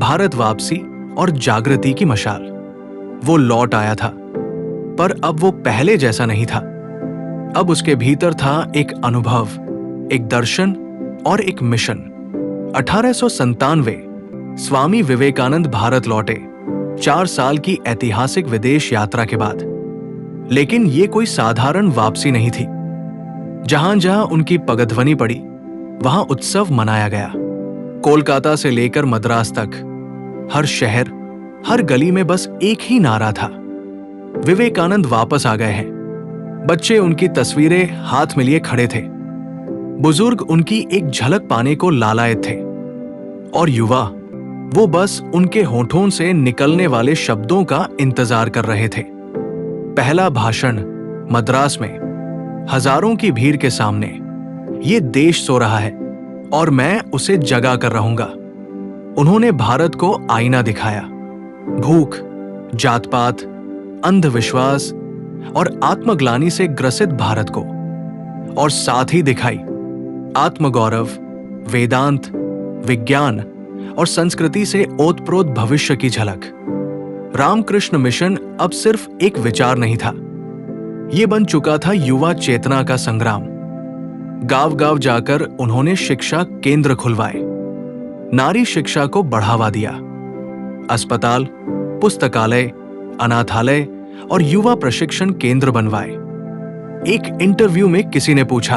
भारत वापसी और जागृति की मशाल। वो लौट आया था, पर अब वो पहले जैसा नहीं था। अब उसके भीतर था एक अनुभव, एक दर्शन और एक मिशन। 1897 स्वामी विवेकानंद भारत लौटे, 4 साल की ऐतिहासिक विदेश यात्रा के बाद। लेकिन ये कोई साधारण वापसी नहीं थी। जहां जहां उनकी पगध्वनि पड़ी, वहां उत्सव मनाया गया। कोलकाता से लेकर मद्रास तक हर शहर, हर गली में बस एक ही नारा था, विवेकानंद वापस आ गए हैं। बच्चे उनकी तस्वीरें हाथ में लिए खड़े थे, बुजुर्ग उनकी एक झलक पाने को लालायत थे, और युवा वो बस उनके होठों से निकलने वाले शब्दों का इंतजार कर रहे थे। पहला भाषण मद्रास में, हजारों की भीड़ के सामने। ये देश सो रहा है और मैं उसे जगा कर रहूंगा। उन्होंने भारत को आईना दिखाया, भूख, जात-पात, अंधविश्वास और आत्मग्लानि से ग्रसित भारत को, और साथ ही दिखाई आत्मगौरव, वेदांत, विज्ञान और संस्कृति से ओतप्रोत भविष्य की झलक। रामकृष्ण मिशन अब सिर्फ एक विचार नहीं था, ये बन चुका था युवा चेतना का संग्राम। गांव-गांव जाकर उन्होंने शिक्षा केंद्र खुलवाए, नारी शिक्षा को बढ़ावा दिया, अस्पताल, पुस्तकालय, अनाथालय और युवा प्रशिक्षण केंद्र बनवाए। एक इंटरव्यू में किसी ने पूछा,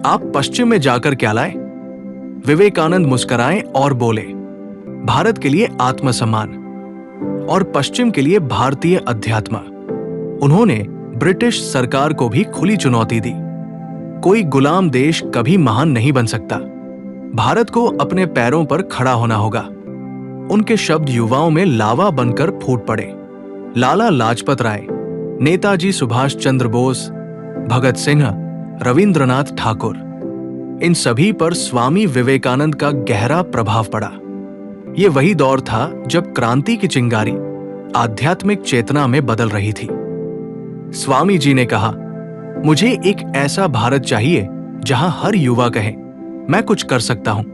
आप पश्चिम में जाकर क्या लाए? विवेकानंद मुस्कुराए और बोले, भारत के लिए आत्मसम्मान और पश्चिम के लिए भारतीय अध्यात्म। उन्होंने ब्रिटिश सरकार को भी खुली चुनौती दी। कोई गुलाम देश कभी महान नहीं बन सकता, भारत को अपने पैरों पर खड़ा होना होगा। उनके शब्द युवाओं में लावा बनकर फूट पड़े। लाला लाजपत राय, नेताजी सुभाष चंद्र बोस, भगत सिंह, रविंद्रनाथ ठाकुर, इन सभी पर स्वामी विवेकानंद का गहरा प्रभाव पड़ा। ये वही दौर था जब क्रांति की चिंगारी आध्यात्मिक चेतना में बदल रही थी। स्वामी जी ने कहा, मुझे एक ऐसा भारत चाहिए जहां हर युवा कहे, मैं कुछ कर सकता हूं।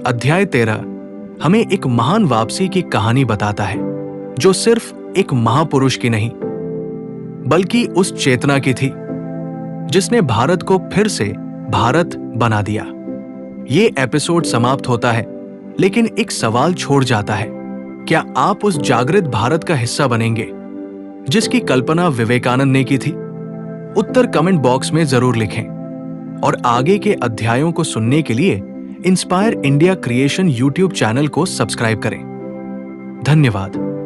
अध्याय 13 हमें एक महान वापसी की कहानी बताता है, जो सिर्फ एक महापुरुष की नहीं, बल्कि उस चेतना की थी जिसने भारत को फिर से भारत बना दिया। ये एपिसोड समाप्त होता है, लेकिन एक सवाल छोड़ जाता है, क्या आप उस जागृत भारत का हिस्सा बनेंगे जिसकी कल्पना विवेकानंद ने की थी? उत्तर कमेंट बॉक्स में जरूर लिखें, और आगे के अध्यायों को सुनने के लिए inspire India creation YouTube channel को सब्सक्राइब करें। धन्यवाद।